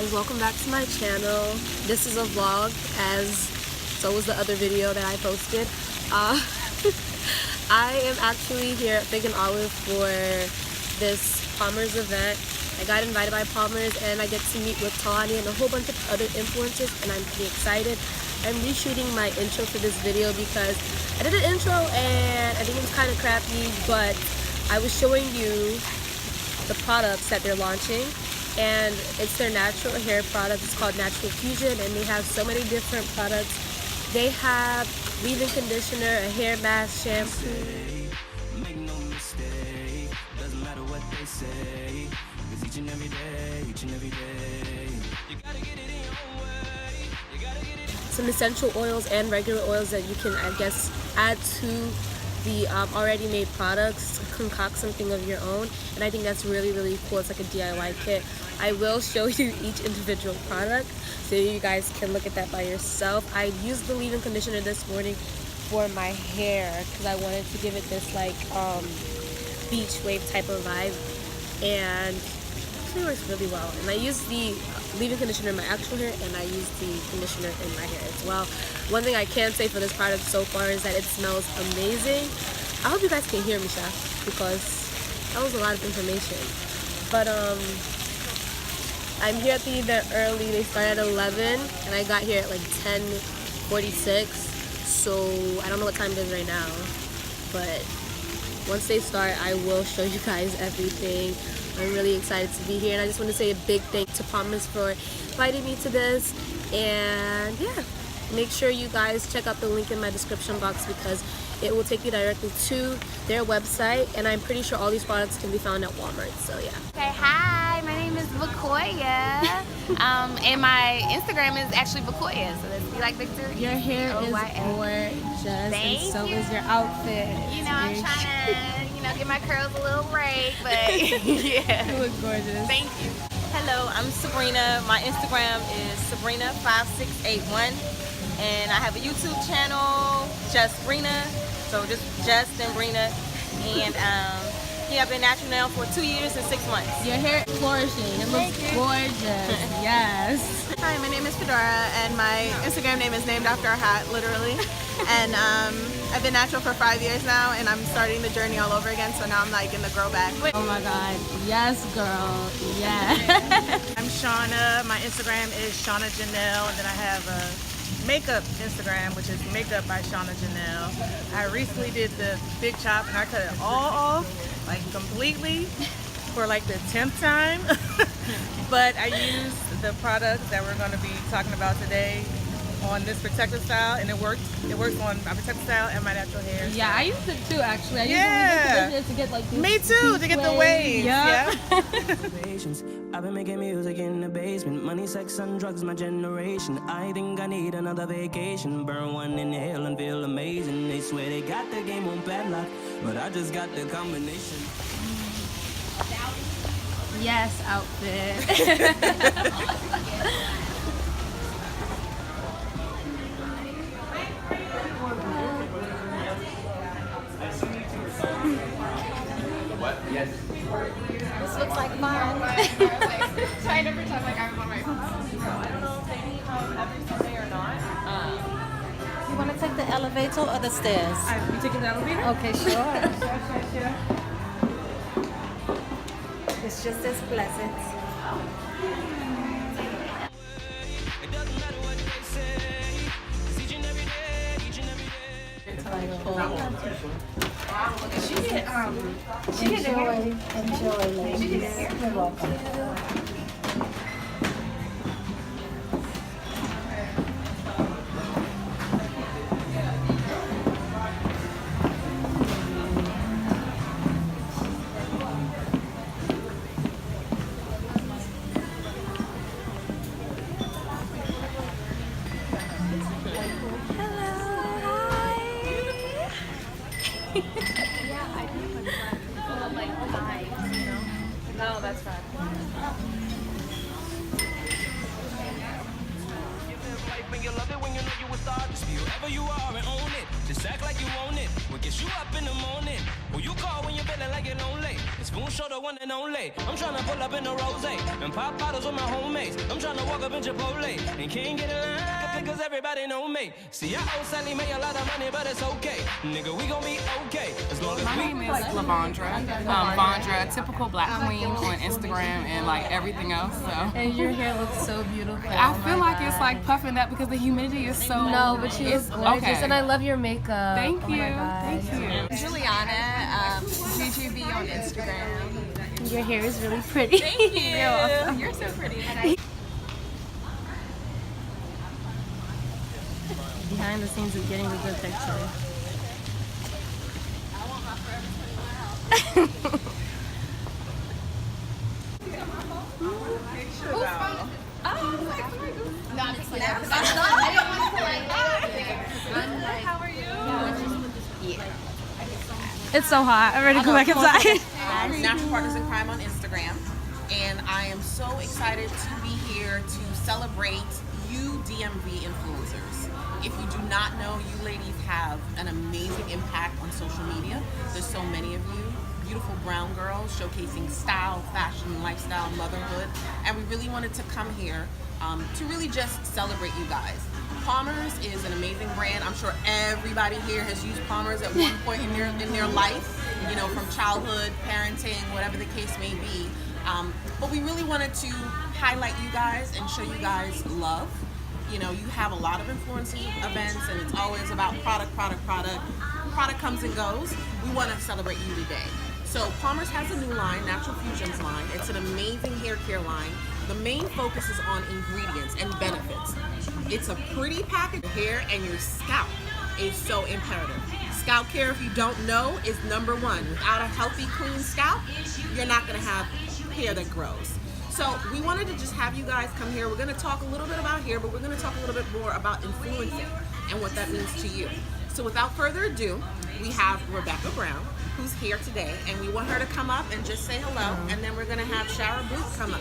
guys, welcome back to my channel. This is a vlog, as so was the other video that I posted. I am actually here at Big and Olive for this Palmer's event. I got invited by Palmer's and I get to meet with Tawani and a whole bunch of other influencers, and I'm pretty excited. I'm reshooting my intro for this video because I did an intro and I think it was kind of crappy, but I was showing you the products that they're launching, and it's their natural hair product. It's called Natural Fusion, and they have so many different products. They have leave-in conditioner, a hair mask, shampoo. Make no mistake, doesn't matter what they say, 'cause each and every day, you gotta get it in your own way. You gotta get it. Some essential oils and regular oils that you can, I guess, add to the already made products, concoct something of your own, and I think that's really cool. It's like a DIY kit. I will show you each individual product so you guys can look at that by yourself. I used the leave-in conditioner this morning for my hair because I wanted to give it this like beach wave type of vibe, and it actually works really well. And I used the leave-in conditioner in my actual hair, and I used the conditioner in my hair as well. One thing I can say for this product so far is that it smells amazing. I hope you guys can hear me, Sha, because that was a lot of information. But I'm here at the event early. They start at 11 and I got here at like 10:46, so I don't know what time it is right now, but once they start I will show you guys everything. I'm really excited to be here, and I just want to say a big thank to Palmer's for inviting me to this. And yeah, make sure you guys check out the link in my description box because it will take you directly to their website, and I'm pretty sure all these products can be found at Walmart, so yeah. Okay, hi, my name is Vakoya, and my Instagram is actually Vakoya, so let's be like Victoria. Your hair is gorgeous, and so is your outfit. You know, I'm trying to, get my curls a little break, but yeah. You look gorgeous. Thank you. Hello, I'm Sabrina. My Instagram is Sabrina5681, and I have a YouTube channel, Just Brina, so just and Brina, and yeah, I've been natural now for 2 years and 6 months. Your hair is flourishing. It looks gorgeous. Yes. Hi, my name is Fedora, and my Instagram name is named after a hat, literally. And I've been natural for 5 years now, and I'm starting the journey all over again. So now I'm like in the grow back. Oh my God, yes, girl, yes. I'm Shauna. My Instagram is Shauna Janelle, and then I have a makeup Instagram, which is Makeup by Shauna Janelle. I recently did the big chop, and I cut it all off, like completely, for like the 10th time. But I used the product that we're going to be talking about today on this protective style, and it works on my protective style and my natural hair. Yeah, I used it too, actually. I used the conditioner to get like this. Me too, to get the waves. Yeah. I've been making music in the basement. Money, sex, and drugs, my generation. I think I need another vacation. Burn one, inhale, and feel amazing. They swear they got the game on padlock, but I just got the combination. Yes, outfit. What? Yes. This looks like fun. Trying to pretend like I'm on my phone. I don't know if they need every Sunday or not. You want to take the elevator or the stairs? You taking the elevator? Okay, sure. It's just as pleasant. Enjoy, ladies. You're welcome. No, that's fine. When you love it, when you know you a star, just be whoever you are and own it. Just act like you want it. What gets you up in the morning? Who you call when you're feeling like you're lonely? It's Funsho, the one and only. I'm trying to pull up in the rose and pop bottles with my homies. I'm trying to walk up in Chipotle and can't get in line because everybody know me. See, I owe Sally Mae a lot of money, but it's okay. Nigga, we gon' be okay as long as My name is Lavondra. Vondra, typical black queen on Instagram and like everything else. So. And your hair looks so beautiful. I feel like it's like puffing up because the humidity is so. No, but you look gorgeous, okay. and I love your makeup. Thank you. Oh my God. Thank you. Juliana, GGB on Instagram. Your hair is really pretty. Thank you. You're so pretty. Behind the scenes of getting the good picture. How are you? It's so hot. I'm ready to go back inside. Natural Partners in Crime on Instagram, and I am so excited to be here to celebrate you DMV influencers. If you do not know, you ladies have an amazing impact on social media. There's so many of you. Beautiful brown girls showcasing style, fashion, lifestyle, motherhood, and we really wanted to come here to really just celebrate you guys. Palmer's is an amazing brand. I'm sure everybody here has used Palmer's at one point in their life, you know, from childhood, parenting, whatever the case may be. But we really wanted to highlight you guys and show you guys love. You know, you have a lot of influencing events, and it's always about product. Product comes and goes. We want to celebrate you today. So Palmer's has a new line, Natural Fusions line. It's an amazing hair care line. The main focus is on ingredients and benefits. It's a pretty package. Hair and your scalp is so imperative. Scalp care, if you don't know, is number one. Without a healthy, clean scalp, you're not gonna have hair that grows. So we wanted to just have you guys come here. We're gonna talk a little bit about hair, but we're gonna talk a little bit more about influencing and what that means to you. So without further ado, we have Rebecca Brown, who's here today, and we want her to come up and just say hello, and then we're gonna have Shara Booth come up.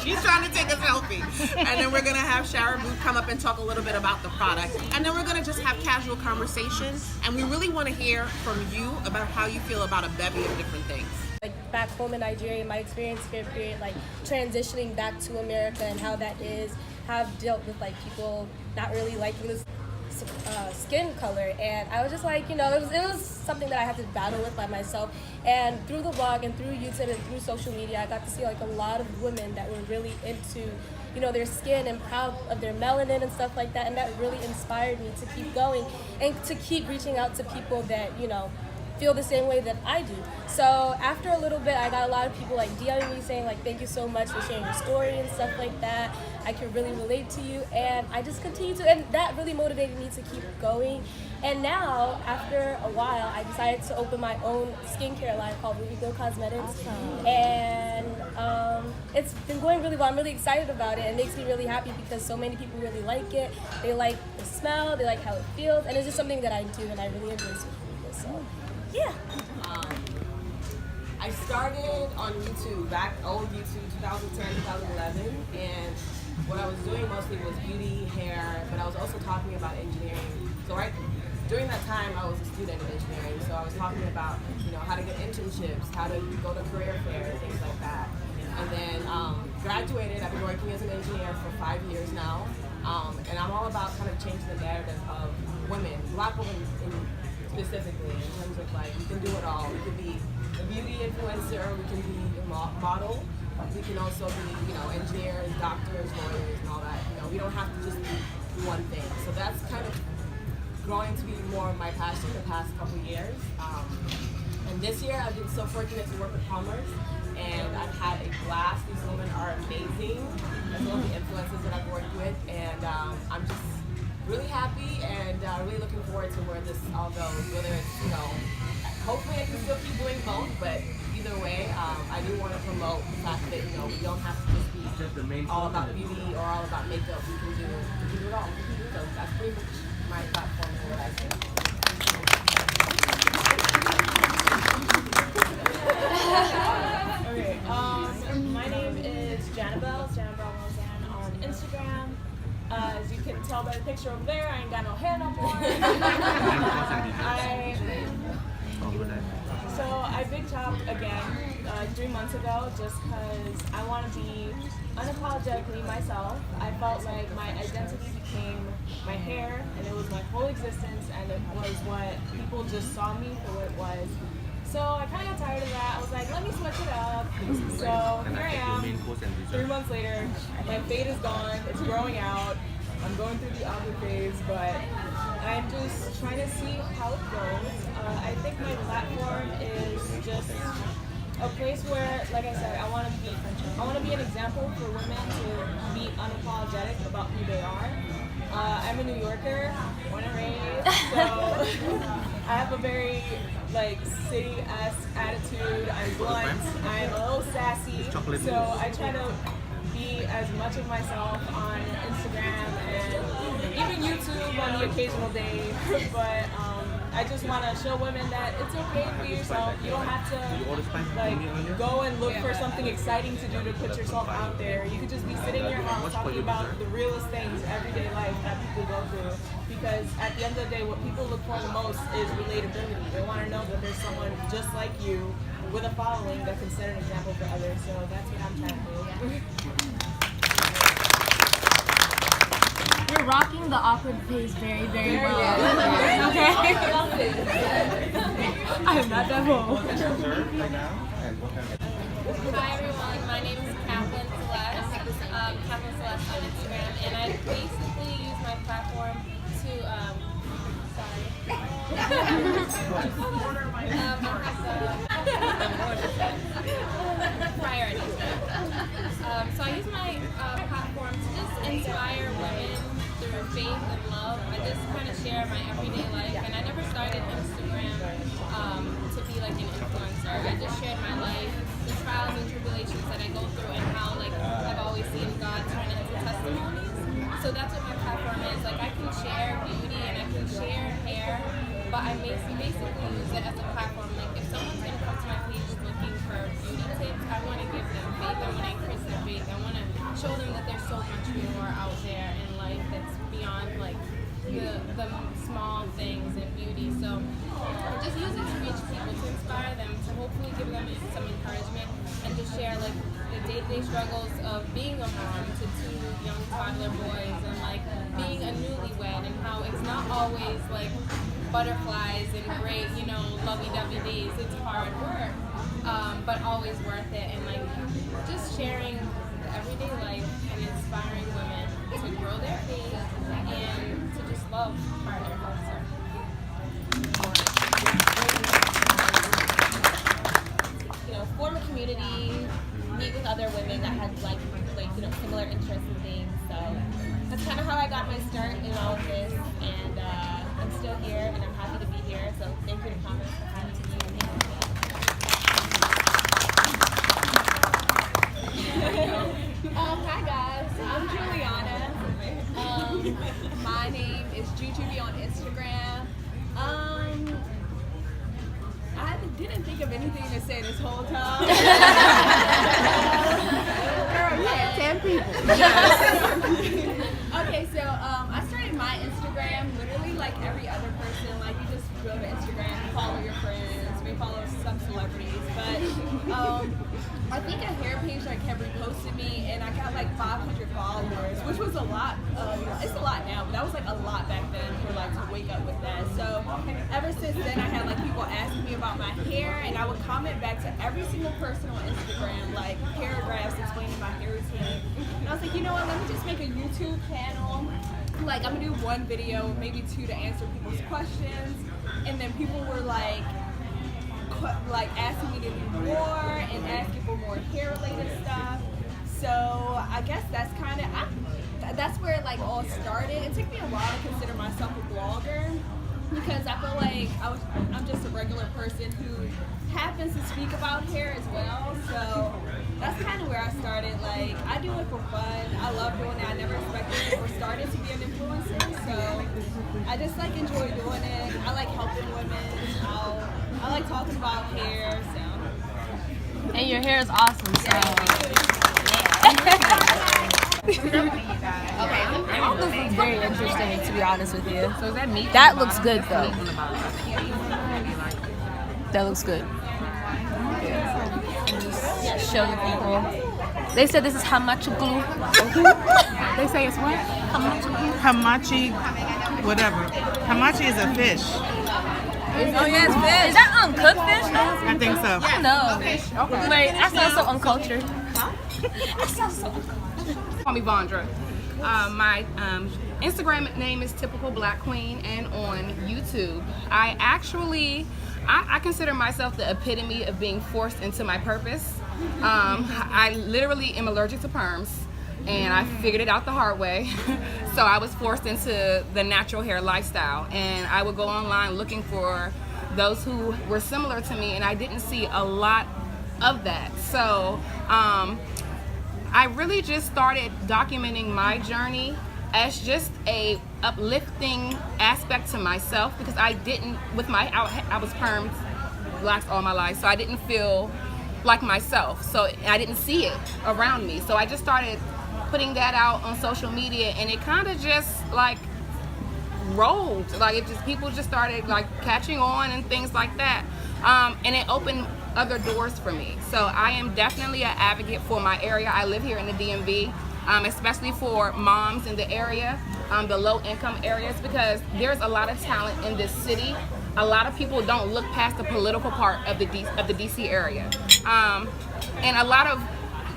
She's trying to take a selfie. And then we're gonna have Shara Booth come up and talk a little bit about the product, and then we're gonna just have casual conversation, and we really wanna hear from you about how you feel about a bevy of different things. Like back home in Nigeria, my experience here, period, like transitioning back to America and how that is, how I've dealt with like people not really liking this skin color, and I was just like, you know, it was something that I had to battle with by myself. And through the blog and through YouTube and through social media, I got to see like a lot of women that were really into, you know, their skin and proud of their melanin and stuff like that, and that really inspired me to keep going and to keep reaching out to people that, you know, feel the same way that I do. So after a little bit, I got a lot of people like DMing me saying like, thank you so much for sharing your story and stuff like that. I can really relate to you, and I just continue to, and that really motivated me to keep going. And now, after a while, I decided to open my own skincare line called Ruby Glow Cosmetics. Awesome. And it's been going really well. I'm really excited about it. It makes me really happy because so many people really like it. They like the smell, they like how it feels, and it's just something that I do and I really enjoy speaking. So, yeah. I started on YouTube, old YouTube, 2010, 2011, and what I was doing mostly was beauty, hair, but I was also talking about engineering. So during that time, I was a student in engineering, so I was talking about, you know, how to get internships, how to go to career fairs, things like that. And then graduated. I've been working as an engineer for 5 years now, and I'm all about kind of changing the narrative of women, Black women specifically, in terms of like, we can do it all. We can be a beauty influencer, we can be a model, we can also be, you know, engineers, doctors, lawyers, and all that. You know, we don't have to just be one thing. So that's kind of growing to be more of my passion the past couple years. And this year I've been so fortunate to work with Palmer's, and I've had a blast. These women are amazing, as well as the influencers that I've worked with, and I'm just really happy and really looking forward to where this all goes, whether it's, you know, hopefully I can still keep doing both, but either way, I do want to promote the fact that, you know, we don't have to just be all about beauty or all about makeup. We can do it all. So that's pretty much my platform and what I say. Okay, my name is Janabelle Roseanne on Instagram. As you can tell by the picture over there, I ain't got no hair no more. So I big chopped again 3 months ago just because I want to be unapologetically myself. I felt like my identity became my hair, and it was my whole existence, and it was what people just saw me for what it was. So I kind of got tired of that. I was like, let me switch it up. So here I am, 3 months later. My fade is gone. It's growing out. I'm going through the awkward phase, but I'm just trying to see how it goes. I think my platform is just a place where, like I said, I want to be an example for women to be unapologetic about who they are. I'm a New Yorker, born and raised, so I have a very city-esque attitude. I'm blunt. I'm a little sassy, so I try to be as much of myself on Instagram and even YouTube on the occasional day. But I just want to show women that it's okay to be yourself. You don't have to go and look for something exciting to do to put yourself out there. You could just be sitting in your house talking about the realest things, everyday life that people go through. Because at the end of the day, what people look for the most is relatability. They want to know that there's someone just like you with a following that can set an example for others. So that's what I'm trying to do. You're rocking the awkward phase very, very well. Okay. I am not that bold. Hi everyone, my name is Kaplan Celeste, Kaplan Celeste on Instagram, and I basically use my platform to, priorities. So I use my platform to just inspire women through faith and love. I just kind of share my everyday life, and I never started Instagram to be like an influencer. I just shared my life, the trials and tribulations that I go through, and how I've always seen God turn into testimonies. So that's what my platform is. I can share beauty and I can share hair, but I basically use it as a platform. If someone's gonna come to my page looking for beauty tips, I want to give them faith. I want to increase their faith. I want to show them that there's so much more out there in life that's beyond the small things in beauty. So I just use it to reach people, to inspire them, to hopefully give them some encouragement, and to share the day-to-day struggles of being a mom to 2 young toddler boys, and being a newlywed, and how it's not always butterflies and great, lovey-dovey days. It's hard work, but always worth it. And just sharing the everyday life and inspiring women to grow their faith and to just love harder. Form a community, meet with other women that had similar interests and things. So that's kind of how I got my start in all of this, and I'm still here, and I'm happy to be here. So thank you to Comments for having me. Hi guys, I'm Juliana. My name is Jujubee on Instagram. I didn't think of anything to say this whole time. Girl, you had 10 people. Okay, so I started my Instagram literally like every other person. You just go to Instagram, follow your friends, we follow some celebrities. But I think a hair page kept reposting me, and I got 500 followers, which was a lot. It's a lot now, but that was a lot back then for to wake up with that. So ever since then, I had people asking me about my hair, and I would comment back to every single person on Instagram, paragraphs explaining my hair routine. And I was like, you know what? Let me just make a YouTube channel. I'm gonna do 1 video, maybe 2 to answer people's questions, and then people were asking me to do more and asking for more hair related stuff. So I guess that's that's where it all started. It took me a while to consider myself a blogger, because I feel I'm just a regular person who happens to speak about hair as well. So that's kind of where I started. I do it for fun. I love doing it. I never expected or started to be an influencer. So I just enjoy doing it. I like helping women. I like talking about hair. So. And your hair is awesome. So. All this looks very interesting, to be honest with you. So is that meat? That looks good, though. That looks good. Show the people. They said this is hamachi glue. They say it's what? Hamachi, whatever. Hamachi is a fish. Oh yeah, it's fish. Is that uncooked fish though? I think so. No. Okay. Wait, that sounds so uncultured. That sounds so uncultured. Call me Vondra. My Instagram name is Typical Black Queen, and on YouTube, I consider myself the epitome of being forced into my purpose. I literally am allergic to perms, and I figured it out the hard way. So I was forced into the natural hair lifestyle, and I would go online looking for those who were similar to me, and I didn't see a lot of that. So I really just started documenting my journey as just a uplifting aspect to myself, because I was permed blacks all my life, so I didn't feel like myself, so I didn't see it around me. So I just started putting that out on social media, and it kind of just like rolled. Like people just started like catching on and things like that, and it opened other doors for me. So I am definitely an advocate for my area. I live here in the DMV, especially for moms in the area, the low income areas, because there's a lot of talent in this city. A lot of people don't look past the political part of the DC area, and a lot of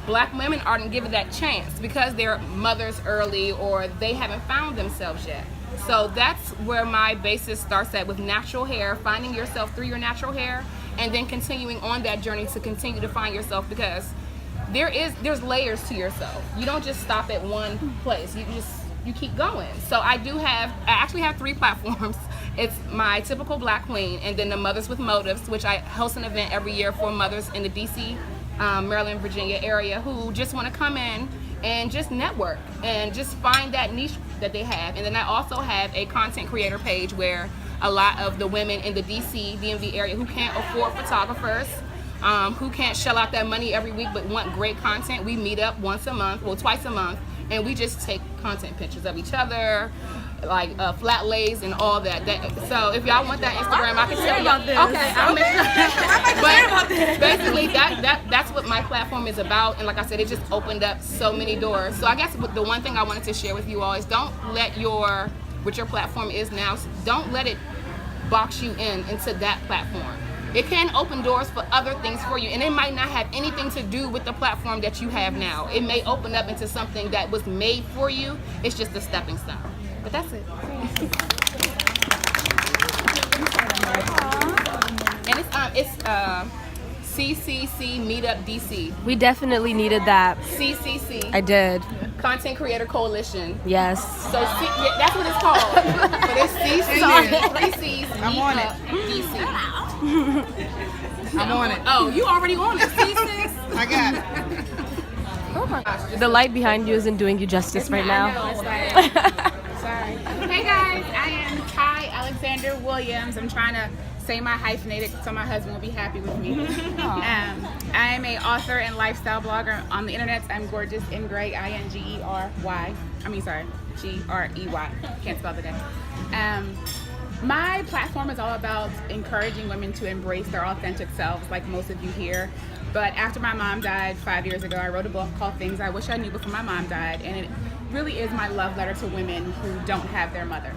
black women aren't given that chance because they're mothers early or they haven't found themselves yet. So that's where my basis starts at, with natural hair, finding yourself through your natural hair, and then continuing on that journey to continue to find yourself, because there's layers to yourself. You don't just stop at one place. You keep going. So I actually have 3 platforms. It's my Typical Black Queen, and then the Mothers with Motives, which I host an event every year for mothers in the DC, Maryland, Virginia area who just want to come in and just network and just find that niche that they have. And then I also have a content creator page where a lot of the women in the DC, DMV area who can't afford photographers, who can't shell out that money every week but want great content, we meet up twice a month, and we just take content pictures of each other, like flat lays and all that. So if y'all want that Instagram, I can tell you about this. Okay, I'll make sure. But basically, that's what my platform is about. And like I said, it just opened up so many doors. So I guess the one thing I wanted to share with you all is don't let what your platform is now, don't let it box you into that platform. It can open doors for other things for you, and it might not have anything to do with the platform that you have now. It may open up into something that was made for you. It's just a stepping stone. But that's it. And it's CCC Meetup DC. We definitely needed that. CCC. I did. Content Creator Coalition. Yes. So that's what it's called. But it's CC, 3 C's, Meetup DC. I'm on it. Oh, you already on it. See, sis? I got it. Oh my gosh. The light behind you isn't doing you justice right now. Sorry. Hey guys, I am Kai Alexander Williams. I'm trying to say my hyphenated so my husband will be happy with me. I am an author and lifestyle blogger on the internet. I'm gorgeous in gray, Ingrey. Grey. Can't spell the day. My platform is all about encouraging women to embrace their authentic selves, like most of you here. But after my mom died 5 years ago, I wrote a book called Things I Wish I Knew Before My Mom Died, and it really is my love letter to women who don't have their mother.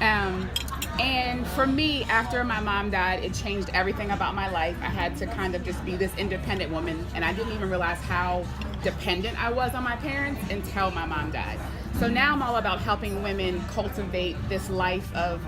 And for me, after my mom died, it changed everything about my life. I had to kind of just be this independent woman, and I didn't even realize how dependent I was on my parents until my mom died. So now I'm all about helping women cultivate this life of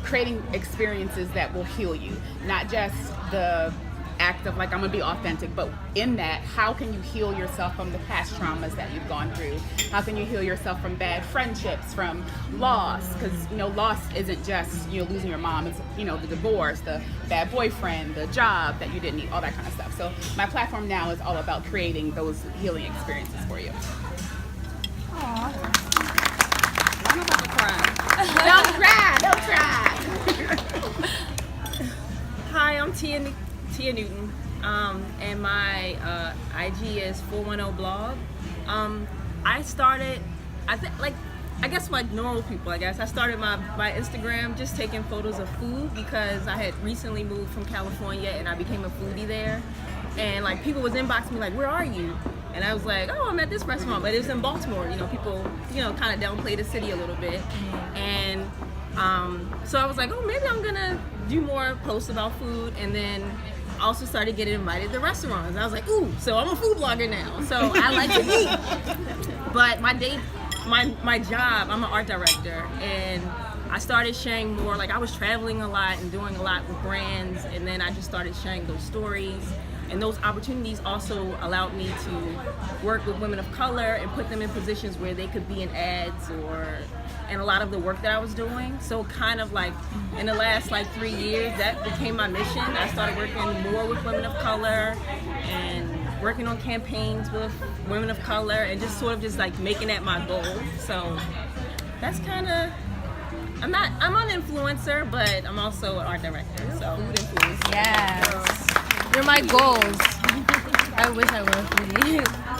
creating experiences that will heal you, not just the act of like, I'm gonna be authentic, but in that, how can you heal yourself from the past traumas that you've gone through? How can you heal yourself from bad friendships, from loss? Because loss isn't just losing your mom. It's the divorce, the bad boyfriend, the job that you didn't need, all that kind of stuff. So my platform now is all about creating those healing experiences for you. I'm about to cry. Don't cry. Hi, I'm Tia Newton, and my IG is 410blog, I started, I guess like normal people, I started my Instagram just taking photos of food because I had recently moved from California and I became a foodie there. And like people was inboxing me like, where are you? And I was like, oh, I'm at this restaurant, but it's in Baltimore. You know, people, kind of downplay the city a little bit. And so I was like, oh, maybe I'm gonna do more posts about food. And then also started getting invited to restaurants. I was like, ooh, so I'm a food blogger now. So I like to eat. But my job, I'm an art director, and I started sharing more. Like I was traveling a lot and doing a lot with brands, and then I just started sharing those stories. And those opportunities also allowed me to work with women of color and put them in positions where they could be in ads and a lot of the work that I was doing. So kind of like in the last 3 years, that became my mission. I started working more with women of color and working on campaigns with women of color and just sort of just like making that my goal. So that's kind of, I'm an influencer, but I'm also an art director. So food influencer. Yes. You're my goals. I wish I were a foodie.